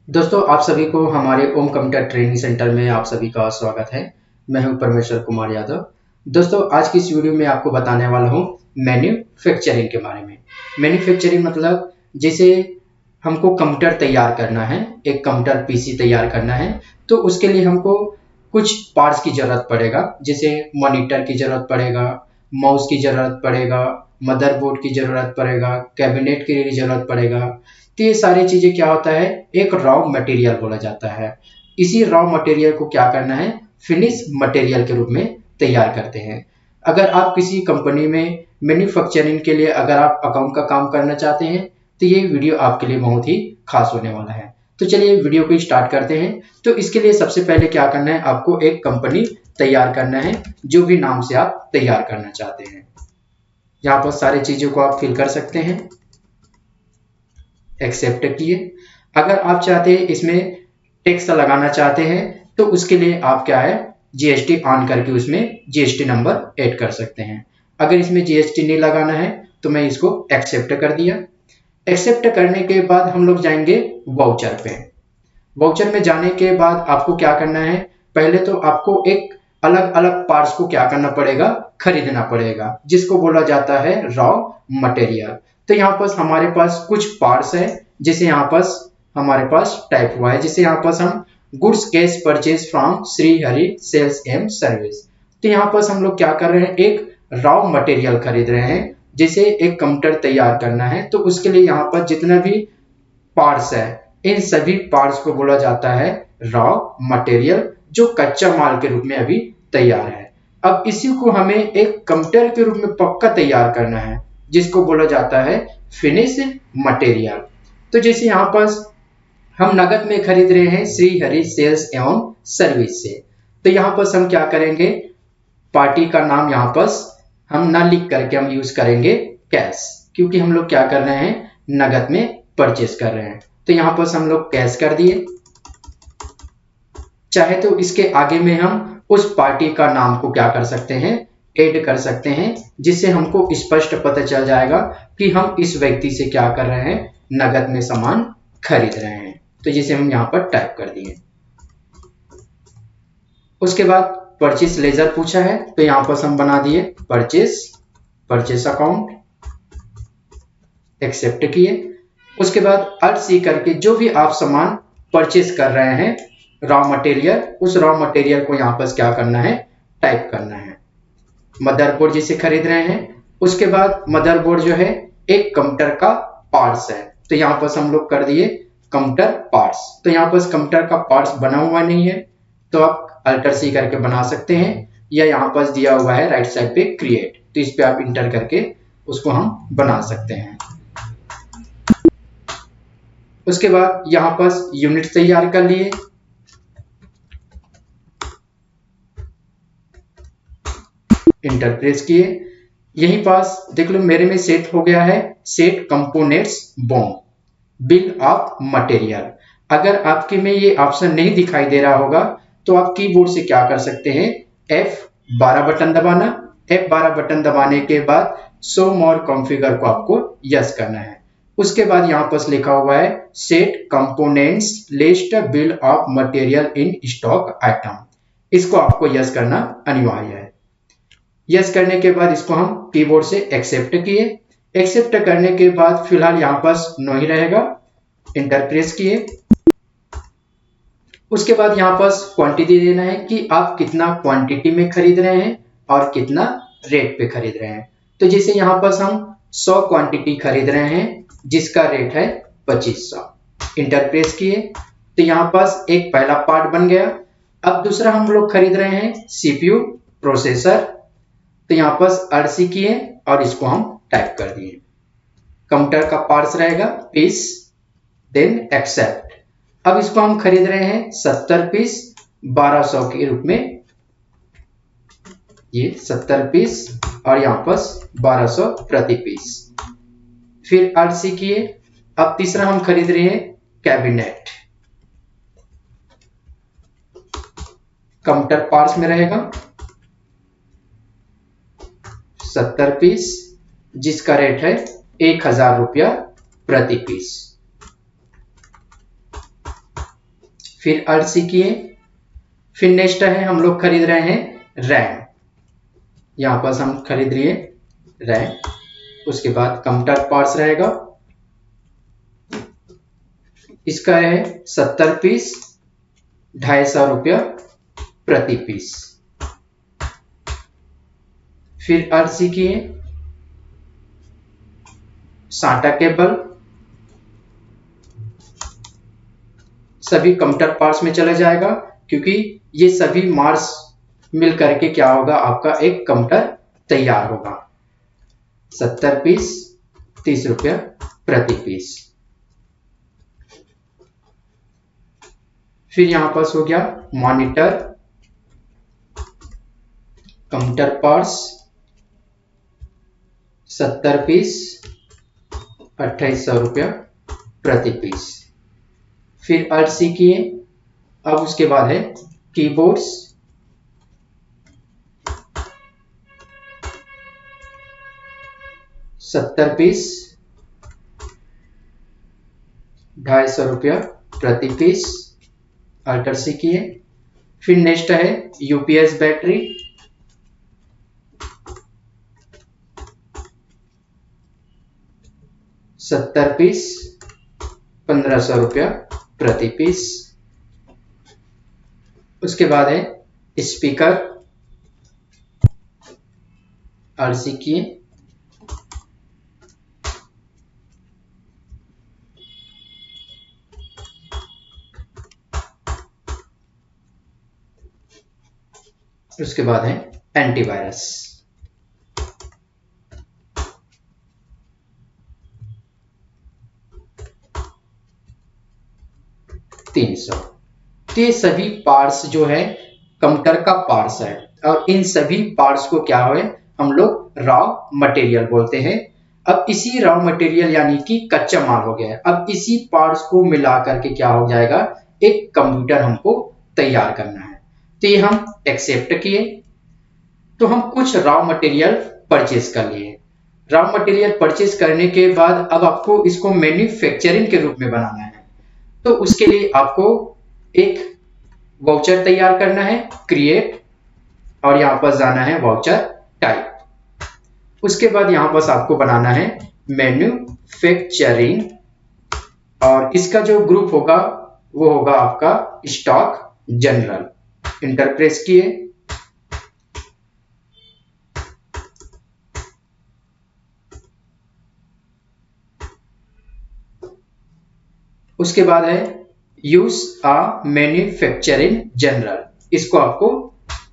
दोस्तों आप सभी को हमारे ओम कंप्यूटर ट्रेनिंग सेंटर में आप सभी का स्वागत है। मैं हूं परमेश्वर कुमार यादव। दोस्तों आज की इस वीडियो में आपको बताने वाला हूं मैन्युफैक्चरिंग के बारे में। मैन्युफैक्चरिंग मतलब जैसे हमको कंप्यूटर तैयार करना है, एक कंप्यूटर पीसी तैयार करना है, तो उसके लिए हमको कुछ पार्ट्स की जरूरत पड़ेगा। जैसे मॉनिटर की जरूरत पड़ेगा, माउस की जरूरत पड़ेगा, मदरबोर्ड की जरूरत पड़ेगा, कैबिनेट की जरूरत पड़ेगा। तो ये सारी चीजें क्या होता है, एक रॉ मटेरियल बोला जाता है। इसी रॉ मटेरियल को क्या करना है, फिनिश मटेरियल के रूप में तैयार करते हैं। अगर आप किसी कंपनी में मैन्युफैक्चरिंग के लिए अगर आप अकाउंट का काम करना चाहते हैं तो ये वीडियो आपके लिए बहुत ही खास होने वाला है। तो चलिए वीडियो को स्टार्ट करते हैं। तो इसके लिए सबसे पहले क्या करना है, आपको एक कंपनी तैयार करना है, जो भी नाम से आप तैयार करना चाहते हैं। यहाँ पर सारी चीजों को आप फिल कर सकते हैं, एक्सेप्ट किए। अगर आप चाहते हैं इसमें टैक्स लगाना चाहते हैं तो उसके लिए आप क्या है, जीएसटी ऑन करके उसमें जीएसटी नंबर ऐड कर सकते हैं। अगर इसमें जीएसटी नहीं लगाना है तो मैं इसको एक्सेप्ट कर दिया। एक्सेप्ट करने के बाद हम लोग जाएंगे वाउचर पे। वाउचर में जाने के बाद आपको क्या करना है, पहले तो आपको एक अलग अलग पार्ट्स को क्या करना पड़ेगा, खरीदना पड़ेगा, जिसको बोला जाता है रॉ मटेरियल। तो यहाँ पर हमारे पास कुछ पार्ट्स है, जैसे यहाँ पर हमारे पास टाइप हुआ है, जैसे यहाँ पर हम goods cash purchase from Shri Hari sales and service. तो यहाँ पर हम लोग क्या कर रहे हैं, एक रॉ मटेरियल खरीद रहे हैं। जैसे एक कंप्यूटर तैयार करना है तो उसके लिए यहाँ पर जितना भी पार्ट्स है, इन सभी पार्ट्स को बोला जाता है रॉ मटेरियल, जो कच्चा माल के रूप में अभी तैयार है। अब इसी को हमें एक कंप्यूटर के रूप में पक्का तैयार करना है, जिसको बोला जाता है फिनिश मटेरियल। तो जैसे यहाँ पर हम नगद में खरीद रहे हैं श्री हरि सेल्स एवं सर्विस से, तो यहाँ पर हम क्या करेंगे, पार्टी का नाम यहाँ पर हम ना लिख करके हम यूज करेंगे कैश, क्योंकि हम लोग क्या कर रहे हैं, नगद में परचेस कर रहे हैं। तो यहाँ पर हम लोग कैश कर दिए। चाहे तो इसके आगे में हम उस पार्टी का नाम को क्या कर सकते हैं, ऐड कर सकते हैं, जिससे हमको स्पष्ट पता चल जाएगा कि हम इस व्यक्ति से क्या कर रहे हैं, नगद में सामान खरीद रहे हैं। तो जिसे हम यहाँ पर टाइप कर दिए। उसके बाद परचेस लेजर पूछा है, तो यहाँ पर हम बना दिए परचेस अकाउंट, एक्सेप्ट किए। उसके बाद अर्थ सी करके जो भी आप सामान परचेस कर रहे हैं रॉ मटेरियल, उस रॉ मटेरियल को यहाँ पर क्या करना है, टाइप करना है। मदरबोर्ड जिसे खरीद रहे हैं, उसके बाद मदरबोर्ड जो है एक कंप्यूटर का पार्ट्स है, तो यहाँ पर हम लोग कर दिए कंप्यूटर पार्ट्स। तो यहाँ पर कंप्यूटर का पार्ट्स बना हुआ नहीं है, तो आप अल्टर सी करके बना सकते हैं, या यहाँ पर दिया हुआ है राइट साइड पे क्रिएट, तो इस पे आप इंटर करके उसको हम बना सकते हैं। उसके बाद यहाँ पर यूनिट तैयार कर लिए। इंटर प्रेस किए। यहीं पास देख लो मेरे में सेट हो गया है, set components BOM bill of material. अगर आपके में ये ऑप्शन नहीं दिखाई दे रहा होगा तो आप कीबोर्ड से क्या कर सकते हैं, F12 बटन दबाना। F12 बटन दबाने के बाद शो मोर कॉन्फ़िगर को आपको यस करना है। उसके बाद यहाँ पर लिखा हुआ है set components list bill of material in stock item, इसको आपको यस करना अनिवार्य है। यस करने के बाद इसको हम कीबोर्ड से एक्सेप्ट किए। एक्सेप्ट करने के बाद फिलहाल यहाँ पर नो ही रहेगा, इंटर प्रेस किए। उसके बाद यहाँ पर क्वांटिटी देना है कि आप कितना क्वांटिटी में खरीद रहे हैं और कितना रेट पे खरीद रहे हैं। तो जैसे यहाँ पर हम 100 क्वांटिटी खरीद रहे हैं, जिसका रेट है 2500, इंटर प्रेस किए। तो यहाँ पर एक पहला पार्ट बन गया। अब दूसरा हम लोग खरीद रहे हैं सीपीयू प्रोसेसर, तो यहाँ पर अर्सी किए और इसको हम टाइप कर दिए। कंप्यूटर का पार्ट्स रहेगा पीस, देन एक्सेप्ट। अब इसको हम खरीद रहे हैं 70 पीस 1200 के रूप में, ये 70 पीस और यहाँ पर 1200 प्रति पीस। फिर अर्सी किए। अब तीसरा हम खरीद रहे हैं कैबिनेट, कंप्यूटर पार्ट्स में रहेगा 70 पीस, जिसका रेट है 1000 रुपया प्रति पीस। फिर RC किए। फिर नेक्स्ट है हम लोग खरीद रहे हैं रैम, यहाँ पर हम खरीद रहे रैम। उसके बाद कंप्यूटर पार्ट्स रहेगा, इसका है 70 पीस, 250 रुपया प्रति पीस। फिर RC किए। साटा केबल सभी कंप्यूटर पार्ट्स में चला जाएगा, क्योंकि ये सभी मार्क्स मिल करके क्या होगा, आपका एक कंप्यूटर तैयार होगा। 70 पीस, 30 रुपया प्रति पीस। फिर यहां पास हो गया मॉनिटर, कंप्यूटर पार्ट्स 70 पीस, 2800 रुपया प्रति पीस। फिर RC किए। अब उसके बाद है कीबोर्ड्स, $70 पीस, 250 रुपया प्रति पीस। RC किए। फिर नेक्स्ट है UPS बैटरी, $70 पीस, 1500 रुपया प्रति पीस। उसके बाद है स्पीकर, RC किए। उसके बाद है एंटीवायरस, $300। तो ये सभी पार्ट्स जो है कंप्यूटर का पार्ट्स है, और इन सभी पार्ट्स को क्या है, हम लोग रॉ मटेरियल बोलते हैं। अब इसी रॉ मटेरियल यानी कि कच्चा माल हो गया है, अब इसी पार्ट्स को मिला करके क्या हो जाएगा, एक कंप्यूटर हमको तैयार करना है। तो ये हम एक्सेप्ट किए। तो हम कुछ रॉ मटेरियल परचेज कर लिए। रॉ मटेरियल परचेज करने के बाद अब आपको इसको मैन्युफैक्चरिंग के रूप में बनाना है। तो उसके लिए आपको एक वाउचर तैयार करना है, क्रिएट, और यहां पर जाना है वाउचर टाइप। उसके बाद यहां पर आपको बनाना है मैन्युफैक्चरिंग, और इसका जो ग्रुप होगा वो होगा आपका स्टॉक जनरल। इंटर प्रेस किए। उसके बाद है यूज अ मैन्युफैक्चरिंग जनरल, इसको आपको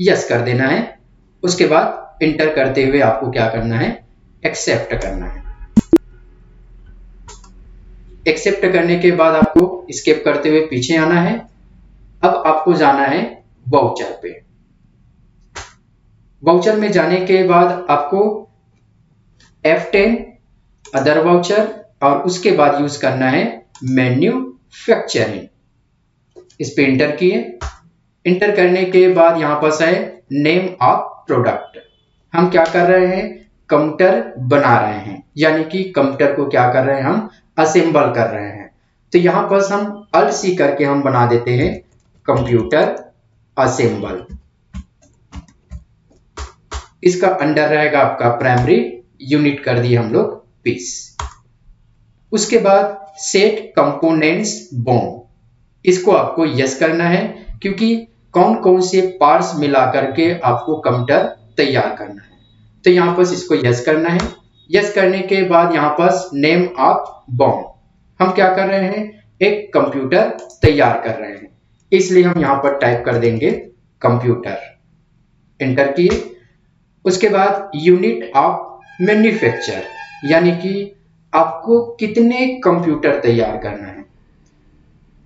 यस कर देना है। उसके बाद इंटर करते हुए आपको क्या करना है, एक्सेप्ट करना है। एक्सेप्ट करने के बाद आपको एस्केप करते हुए पीछे आना है। अब आपको जाना है वाउचर पे। वाउचर में जाने के बाद आपको F10 अदर वाउचर, और उसके बाद यूज करना है मैन्युफैक्चरिंग। इस पे इंटर किए। इंटर करने के बाद यहां पर है नेम ऑफ प्रोडक्ट। हम क्या कर रहे हैं, कंप्यूटर बना रहे हैं, यानी कि कंप्यूटर को क्या कर रहे हैं, हम असेंबल कर रहे हैं। तो यहां पर हम RC करके हम बना देते हैं कंप्यूटर असेंबल। इसका अंडर रहेगा आपका प्राइमरी यूनिट, कर दिए हम लोग पीस। उसके बाद सेट कंपोनेंट्स बॉन्ड, इसको आपको यस करना है, क्योंकि कौन कौन से पार्ट्स मिला करके आपको कंप्यूटर तैयार करना है। तो यहां पर इसको यस करना है। यस करने के बाद यहां पर नेम ऑफ बॉन्ड, हम क्या कर रहे हैं, एक कंप्यूटर तैयार कर रहे हैं, इसलिए हम यहां पर टाइप कर देंगे कंप्यूटर। एंटर किए। उसके बाद यूनिट ऑफ मैन्युफैक्चर, यानी कि आपको कितने कंप्यूटर तैयार करना है।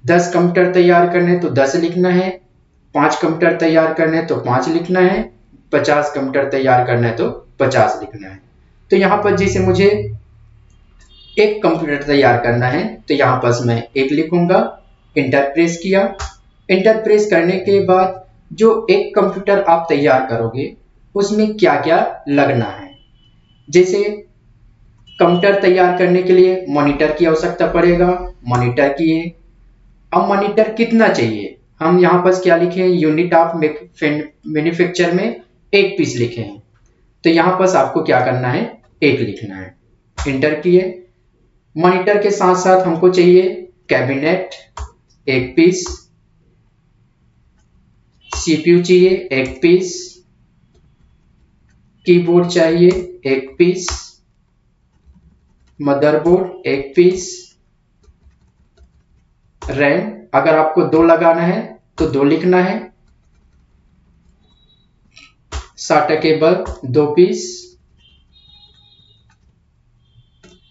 10 कंप्यूटर तैयार करने तो 10 लिखना है, 5 कंप्यूटर तैयार करने तो 5 लिखना है, 50 कंप्यूटर तैयार करना है तो 50 लिखना है। तो यहां पर जैसे मुझे एक कंप्यूटर तैयार करना है, तो यहां पर मैं 1 लिखूंगा। इंटर प्रेस किया। इंटर प्रेस करने के बाद जो एक कंप्यूटर आप तैयार करोगे उसमें क्या क्या लगना है, जैसे कंप्यूटर तैयार करने के लिए मॉनिटर की आवश्यकता पड़ेगा, मॉनिटर किए। अब मॉनिटर कितना चाहिए, हम यहाँ पर क्या लिखे हैं, यूनिट ऑफ मैन्युफैक्चर में 1 पीस लिखे हैं, तो यहाँ पर आपको क्या करना है, 1 लिखना है। इंटर किए। मॉनिटर के साथ साथ हमको चाहिए कैबिनेट 1 पीस, सीपीयू चाहिए 1 पीस, कीबोर्ड चाहिए 1 पीस, मदरबोर्ड 1 पीस, रैम अगर आपको 2 लगाना है तो 2 लिखना है, SATA cable 2 piece,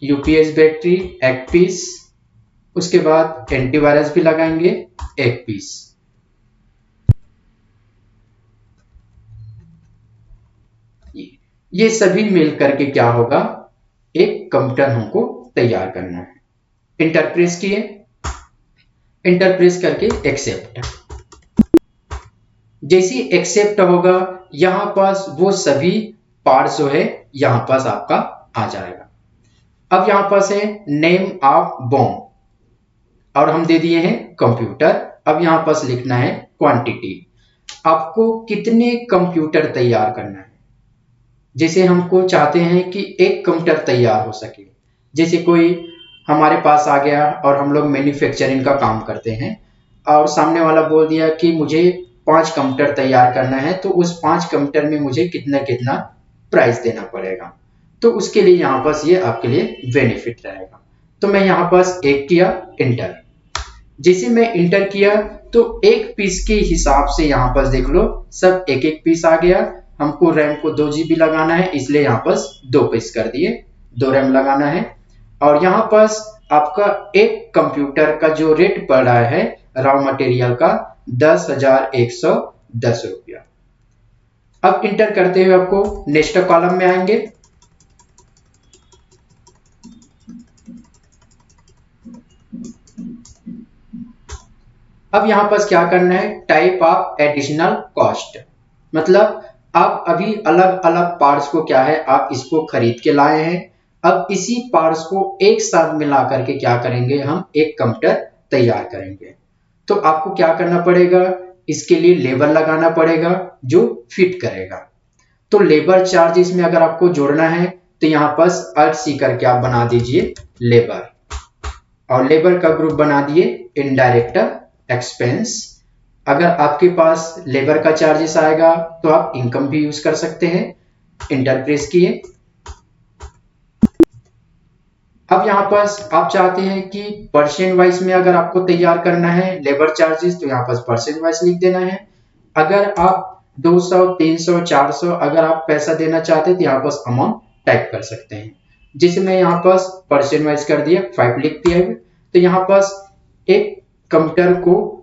UPS battery 1 piece, उसके बाद एंटीवायरस भी लगाएंगे 1 पीस। ये सभी मिल करके क्या होगा, एक कंप्यूटर हमको तैयार करना है। इंटर प्रेस किए, इंटर प्रेस करके एक्सेप्ट। जैसे एक्सेप्ट होगा यहां पास वो सभी पार्ट्स जो है यहां पास आपका आ जाएगा। अब यहां पास है नेम ऑफ बॉम और हम दे दिए हैं कंप्यूटर। अब यहां पास लिखना है क्वांटिटी, आपको कितने कंप्यूटर तैयार करना है। जैसे हमको चाहते हैं कि 1 कंप्यूटर तैयार हो सके, जैसे कोई हमारे पास आ गया और हम लोग मैन्युफैक्चरिंग का काम करते हैं और सामने वाला बोल दिया कि मुझे 5 कंप्यूटर तैयार करना है, तो उस 5 कंप्यूटर में मुझे कितना कितना प्राइस देना पड़ेगा, तो उसके लिए यहाँ पास ये आपके लिए बेनिफिट रहेगा। तो मैं यहाँ पास 1 किया, इंटर। जैसे मैं इंटर किया तो 1 पीस के हिसाब से यहाँ पास देख लो सब 1-1 पीस आ गया। हमको रैम को 2 GB लगाना है, इसलिए यहाँ पास 2 पीस कर दिए, 2 रैम लगाना है। और यहाँ पास आपका एक कंप्यूटर का जो रेट पड़ रहा है रॉ मटेरियल का 10,110 रुपया। अब इंटर करते हुए आपको नेक्स्ट कॉलम में आएंगे। अब यहां पास क्या करना है, टाइप ऑफ एडिशनल कॉस्ट, मतलब आप अभी अलग अलग पार्ट्स को क्या है आप इसको खरीद के लाए हैं। अब इसी पार्ट्स को एक साथ मिला करके क्या करेंगे, हम एक कंप्यूटर तैयार करेंगे। तो आपको क्या करना पड़ेगा, इसके लिए लेबर लगाना पड़ेगा जो फिट करेगा। तो लेबर चार्ज इसमें अगर आपको जोड़ना है तो यहाँ पास अर्थ सी करके आप बना दीजिए लेबर, और लेबर का ग्रुप बना दिए इनडायरेक्ट एक्सपेंस। अगर आपके पास लेबर का चार्जेस आएगा तो आप इनकम भी यूज कर सकते हैं। इंटर प्रेस किए। अब यहाँ पास आप चाहते हैं कि परसेंट वाइज में अगर आपको तैयार करना है लेबर चार्जेस, तो यहाँ पास परसेंट वाइज लिख देना है। अगर आप 200, 300, 400 अगर आप पैसा देना चाहते हैं तो यहाँ पास अमाउंट टाइप कर सकते हैं। जिसे मैं यहाँ पास परसेंट वाइज कर दिया, 5 लिख दिया है। तो यहाँ पास एक कंप्यूटर को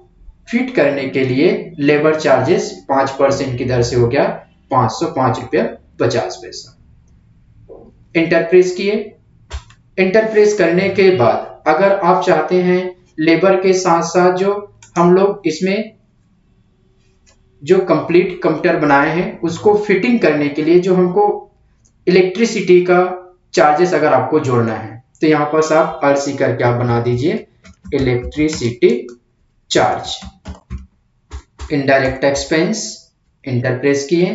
फिट करने के लिए लेबर चार्जेस 5% की दर से हो गया 505 रुपया 50 पैसा। इंटर प्रेस किए। इंटर प्रेस करने के बाद अगर आप चाहते हैं लेबर के साथ साथ जो हम लोग इसमें जो कंप्लीट कंप्यूटर बनाए हैं उसको फिटिंग करने के लिए जो हमको इलेक्ट्रिसिटी का चार्जेस अगर आपको जोड़ना है तो यहाँ पास आप आरसी करके आप बना दीजिए electricity charge, indirect expense. Enter press किए।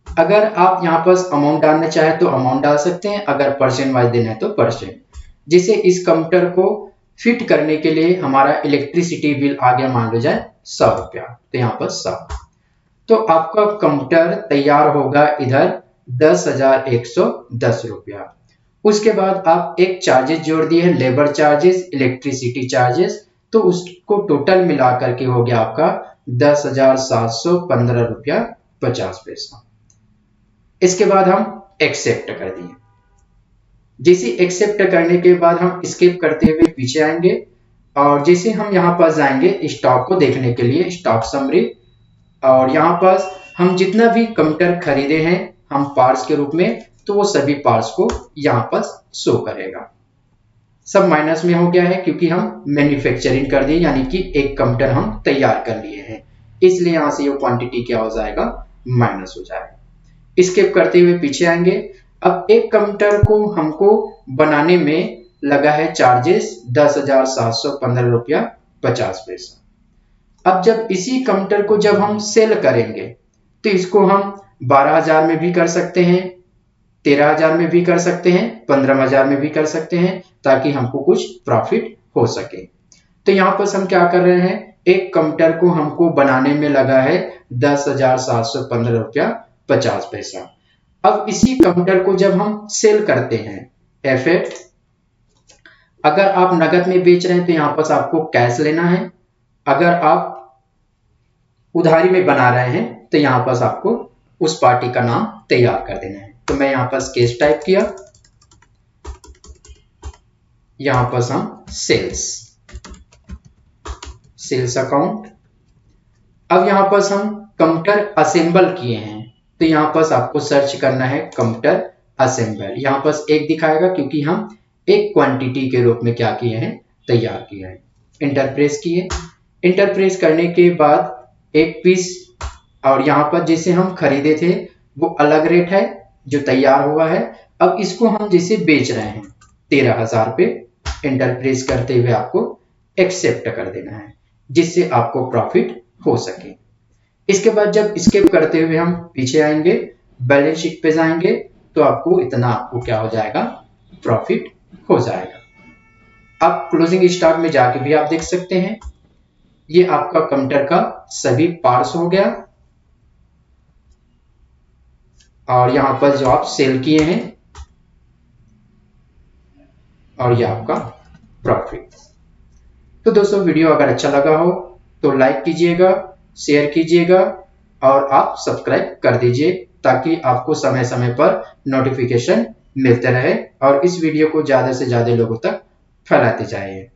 अगर आप यहाँ पास अमाउंट डालना चाहे तो अमाउंट डाल सकते हैं, अगर परसेंट वाइज देना है तो परसेंट। जिसे इस कंप्यूटर को फिट करने के लिए हमारा इलेक्ट्रिसिटी बिल आ गया मान लो जाए 100 रुपया, तो यहाँ पर 100। तो आपका कंप्यूटर तैयार होगा इधर 10,110 रुपया। उसके बाद आप एक चार्जेस जोड़ दिए हैं लेबर चार्जेस, इलेक्ट्रिसिटी चार्जेस, तो उसको टोटल मिला करके हो गया आपका 10,715 रुपया 50 पैसा। इसके बाद हम एक्सेप्ट कर दिए। जैसे एक्सेप्ट करने के बाद हम स्किप करते हुए पीछे आएंगे और जैसे हम यहाँ पर जाएंगे स्टॉक को देखने के लिए, स्टॉक समरी, और यहाँ पास हम जितना भी कंप्यूटर खरीदे हैं हम पार्ट्स के रूप में, तो वो सभी पार्ट्स को यहाँ पास शो करेगा। सब माइनस में हो गया है क्योंकि हम मैन्युफैक्चरिंग कर दिए, यानी कि एक कंप्यूटर हम तैयार कर लिए हैं, इसलिए यहाँ से ये क्वांटिटी क्या हो जाएगा, माइनस हो जाएगा। स्किप करते हुए पीछे आएंगे। अब एक कंप्यूटर को हमको बनाने में लगा है चार्जेस 10,715 रुपया 50 पैसा। अब जब इसी काउंटर को जब हम सेल करेंगे तो इसको हम 12,000 में भी कर सकते हैं, 13,000 में भी कर सकते हैं, 15,000 में भी कर सकते हैं, ताकि हमको कुछ प्रॉफिट हो सके। तो यहाँ पर हम क्या कर रहे हैं, एक काउंटर को हमको बनाने में लगा है 10,715 रुपया 50 पैसा। अब इसी काउंटर को जब हम सेल करते हैं F8, अगर आप नगद में बेच रहे हैं तो यहाँ पर आपको कैश लेना है, अगर आप उधारी में बना रहे हैं तो यहाँ पर आपको उस पार्टी का नाम तैयार कर देना है। तो मैं यहाँ पर केस टाइप किया, यहाँ पर हम सेल्स अकाउंट। अब यहाँ पर हम काउंटर असेंबल किए हैं तो यहाँ पर आपको सर्च करना है काउंटर असेंबल। यहाँ पर एक दिखाएगा क्योंकि हम एक क्वांटिटी के रूप में क्या किए हैं, तैयार किया है। इंटर प्रेस किए, इंटर प्रेस करने के बाद एक पीस, और यहाँ पर जैसे हम खरीदे थे वो अलग रेट है जो तैयार हुआ है। अब इसको हम जैसे बेच रहे हैं 13,000 पे, इंटर प्रेस करते हुए आपको एक्सेप्ट कर देना है जिससे आपको प्रॉफिट हो सके। इसके बाद जब स्किप करते हुए हम पीछे आएंगे, बैलेंस शीट पे जाएंगे तो आपको इतना आपको क्या हो जाएगा, प्रॉफिट हो जाएगा। अब क्लोजिंग स्टॉक में जाके भी आप देख सकते हैं, ये आपका काउंटर का सभी पार्ट्स हो गया और यहाँ पर जो आप सेल किए हैं और ये आपका प्रॉफिट। तो दोस्तों वीडियो अगर अच्छा लगा हो तो लाइक कीजिएगा, शेयर कीजिएगा और आप सब्सक्राइब कर दीजिए ताकि आपको समय समय पर नोटिफिकेशन मिलते रहे और इस वीडियो को ज्यादा से ज्यादा लोगों तक फैलाते जाइए।